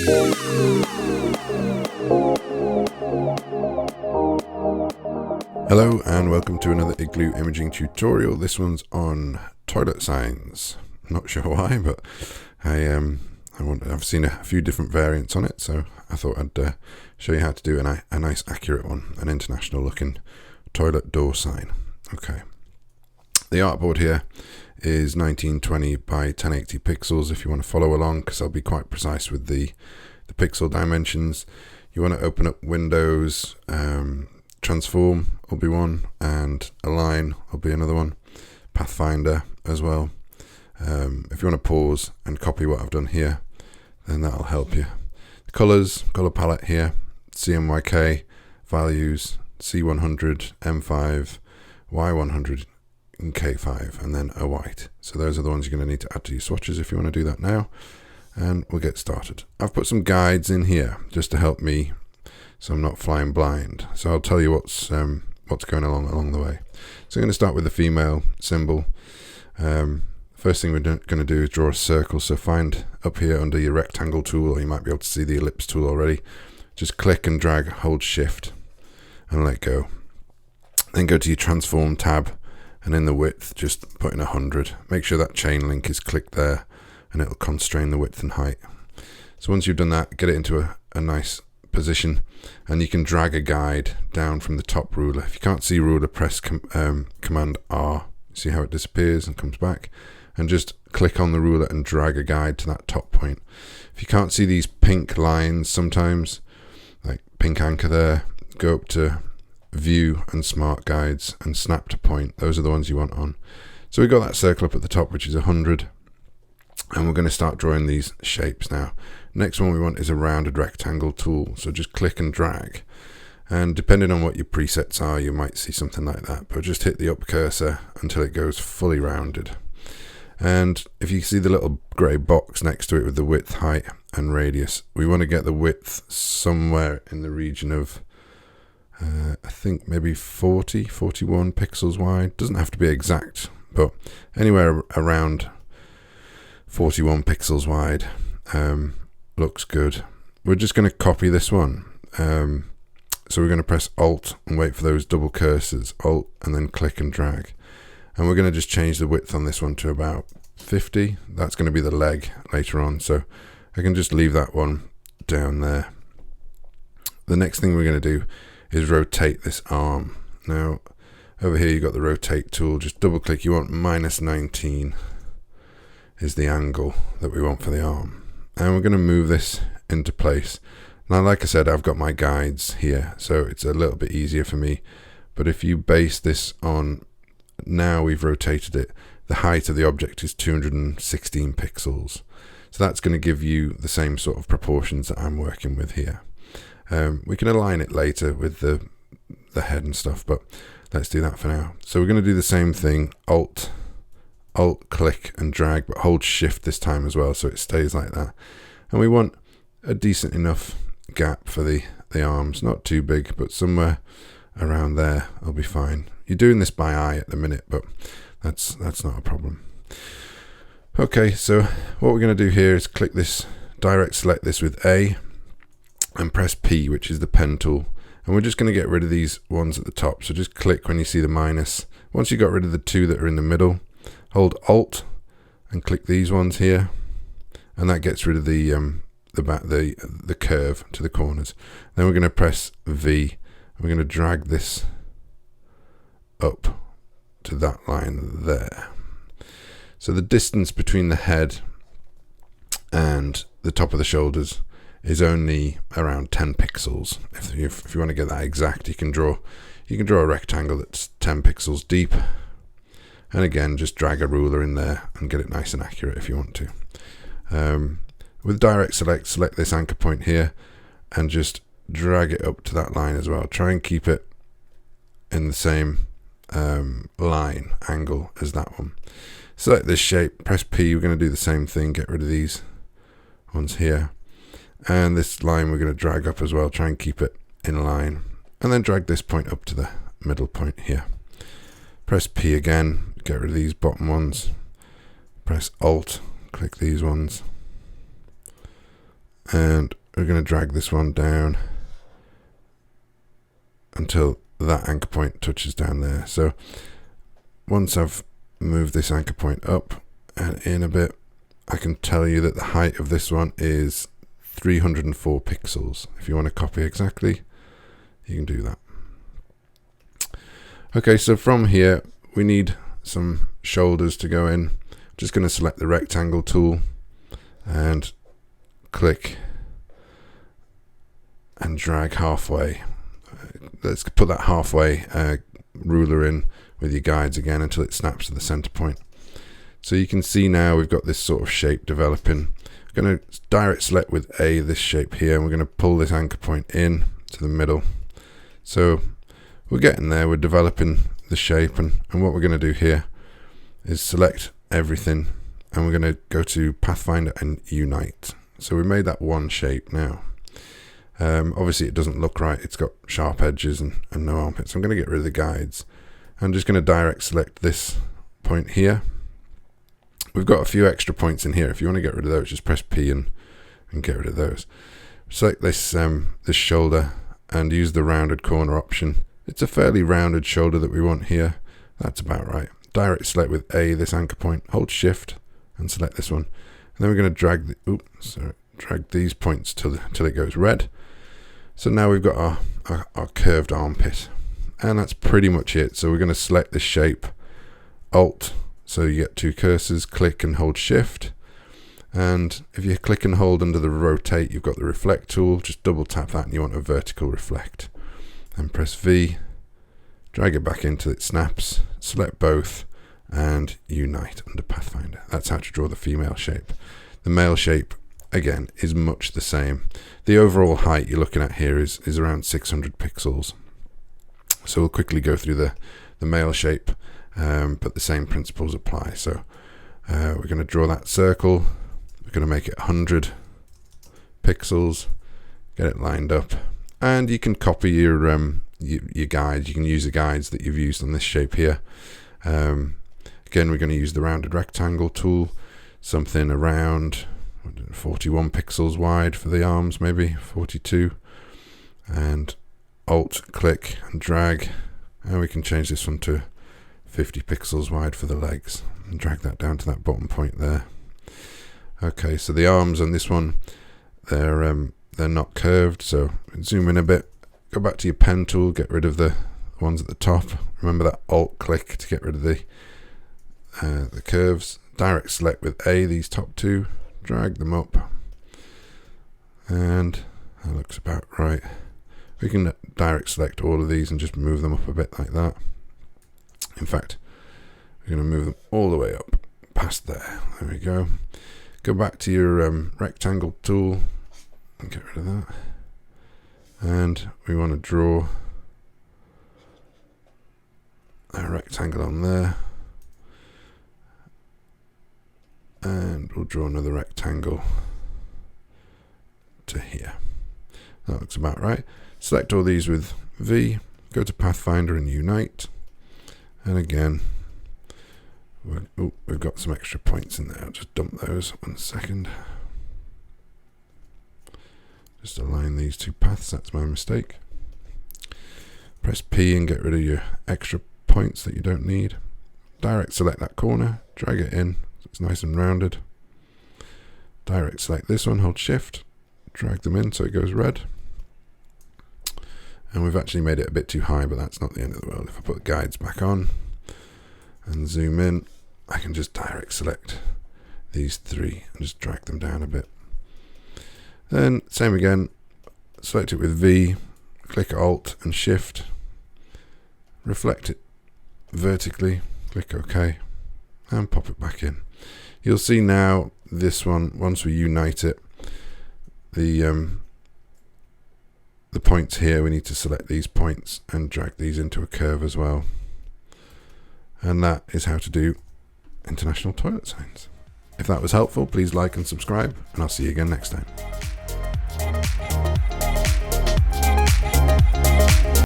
Hello and welcome to another Igloo imaging tutorial. This one's on toilet signs. Not sure why, but I've seen a few different variants on it, so I thought I'd show you how to do a nice accurate one, an international looking toilet door sign. Okay, the artboard here is 1920 by 1080 pixels if you want to follow along, because I'll be quite precise with the pixel dimensions. You want to open up Windows, transform will be one, and align will be another one, pathfinder as well. If you want to pause and copy what I've done here, then that'll help you. The color palette here, CMYK, values, C100, M5, Y100, and K5, and then a white. So those are the ones you're going to need to add to your swatches if you want to do that now. And we'll get started. I've put some guides in here just to help me so I'm not flying blind. So I'll tell you what's going along the way. So I'm going to start with the female symbol. First thing we're going to do is draw a circle. So find up here under your rectangle tool, or you might be able to see the ellipse tool already. Just click and drag, hold shift and let go. Then go to your transform tab, and in the width just put in 100. Make sure that chain link is clicked there, and it'll constrain the width and height. So once you've done that, get it into a nice position, and you can drag a guide down from the top ruler. If you can't see ruler, press Command R. See how it disappears and comes back, and just click on the ruler and drag a guide to that top point. If you can't see these pink lines sometimes, like pink anchor there, go up to View and Smart Guides and snap to point. Those are the ones you want on. So we've got that circle up at the top, which is 100. And we're going to start drawing these shapes now. Next one we want is a rounded rectangle tool. So just click and drag. And depending on what your presets are, you might see something like that. But just hit the up cursor until it goes fully rounded. And if you see the little grey box next to it with the width, height and radius, we want to get the width somewhere in the region of, I think maybe 41 pixels wide. Doesn't have to be exact, but anywhere around 41 pixels wide looks good. We're just going to copy this one. So we're going to press Alt and wait for those double cursors, Alt and then click and drag. And we're going to just change the width on this one to about 50. That's going to be the leg later on. So I can just leave that one down there. The next thing we're going to do is rotate this arm. Now over here you've got the rotate tool. Just double click. You want -19 is the angle that we want for the arm, and we're going to move this into place. Now like I said, I've got my guides here, so it's a little bit easier for me, but if you base this on, now we've rotated it, the height of the object is 216 pixels, so that's going to give you the same sort of proportions that I'm working with here. We can align it later with the head and stuff, but let's do that for now. So we're going to do the same thing, Alt, click and drag, but hold shift this time as well, so it stays like that. And we want a decent enough gap for the arms, not too big, but somewhere around there will be fine. You're doing this by eye at the minute, but that's not a problem. Okay, so what we're going to do here is click this, direct select this with A and press P, which is the pen tool, and we're just going to get rid of these ones at the top. So just click when you see the minus. Once you got rid of the two that are in the middle, hold Alt and click these ones here, and that gets rid of the curve to the corners. Then we're going to press V. We're going to drag this up to that line there. So the distance between the head and the top of the shoulders is only around 10 pixels. If you want to get that exact, you can draw a rectangle that's 10 pixels deep. And again, just drag a ruler in there and get it nice and accurate if you want to. With direct select this anchor point here and just drag it up to that line as well. Try and keep it in the same line angle as that one. Select this shape, press P. We're going to do the same thing, get rid of these ones here. And this line we're going to drag up as well, try and keep it in line. And then drag this point up to the middle point here. Press P again, get rid of these bottom ones. Press Alt, click these ones. and we're going to drag this one down until that anchor point touches down there. So once I've moved this anchor point up and in a bit, I can tell you that the height of this one is 304 pixels. If you want to copy exactly, you can do that. Okay, so from here we need some shoulders to go in. I'm just going to select the rectangle tool and click and drag halfway. Let's put that halfway ruler in with your guides again until it snaps to the center point. So you can see now we've got this sort of shape developing. I'm going to direct select with A this shape here, and we're going to pull this anchor point in to the middle. So we're getting there, we're developing the shape, and what we're going to do here is select everything, and we're going to go to Pathfinder and Unite. So we made that one shape now. Obviously it doesn't look right, it's got sharp edges and no armpits. So I'm going to get rid of the guides. I'm just going to direct select this point here. We've got a few extra points in here. If you want to get rid of those, just press P and get rid of those. Select this this shoulder and use the rounded corner option. It's a fairly rounded shoulder that we want here. That's about right. Direct select with A this anchor point, hold shift and select this one. And then we're going to drag these points till it goes red. So now we've got our curved armpit, and that's pretty much it. So we're going to select this shape, Alt, so you get two cursors, click and hold shift, and if you click and hold under the rotate, you've got the reflect tool. Just double tap that and you want a vertical reflect, and press V, drag it back in till it snaps, select both and Unite under Pathfinder. That's how to draw the female shape. The male shape again is much the same. The overall height you're looking at here is around 600 pixels. So we'll quickly go through the male shape, but the same principles apply. So we're going to draw that circle. We're going to make it 100 pixels, get it lined up, and you can copy your guides. You can use the guides that you've used on this shape here. Again, we're going to use the rounded rectangle tool, something around 41 pixels wide for the arms, maybe 42, and Alt, click and drag, and we can change this one to 50 pixels wide for the legs and drag that down to that bottom point there. Okay, so the arms on this one, they're not curved, so zoom in a bit, go back to your pen tool, get rid of the ones at the top. Remember that Alt click to get rid of the curves. Direct select with A these top two, drag them up, and that looks about right. We can direct select all of these and just move them up a bit like that. In fact, we're going to move them all the way up past there. There we go. Go back to your rectangle tool and get rid of that. And we want to draw a rectangle on there. And we'll draw another rectangle to here. That looks about right. Select all these with V, go to Pathfinder and Unite. And again, we've got some extra points in there. I'll just dump those. 1 second. Just align these two paths, that's my mistake. Press P and get rid of your extra points that you don't need. Direct select that corner, drag it in, so it's nice and rounded. Direct select this one, hold shift, drag them in so it goes red. And we've actually made it a bit too high, but that's not the end of the world. If I put guides back on and zoom in, I can just direct select these three and just drag them down a bit. Then same again, select it with V, click Alt and Shift, reflect it vertically, click OK, and pop it back in. You'll see now this one, once we unite it, the points here, we need to select these points and drag these into a curve as well. And that is how to do international toilet signs. If that was helpful, please like and subscribe, and I'll see you again next time.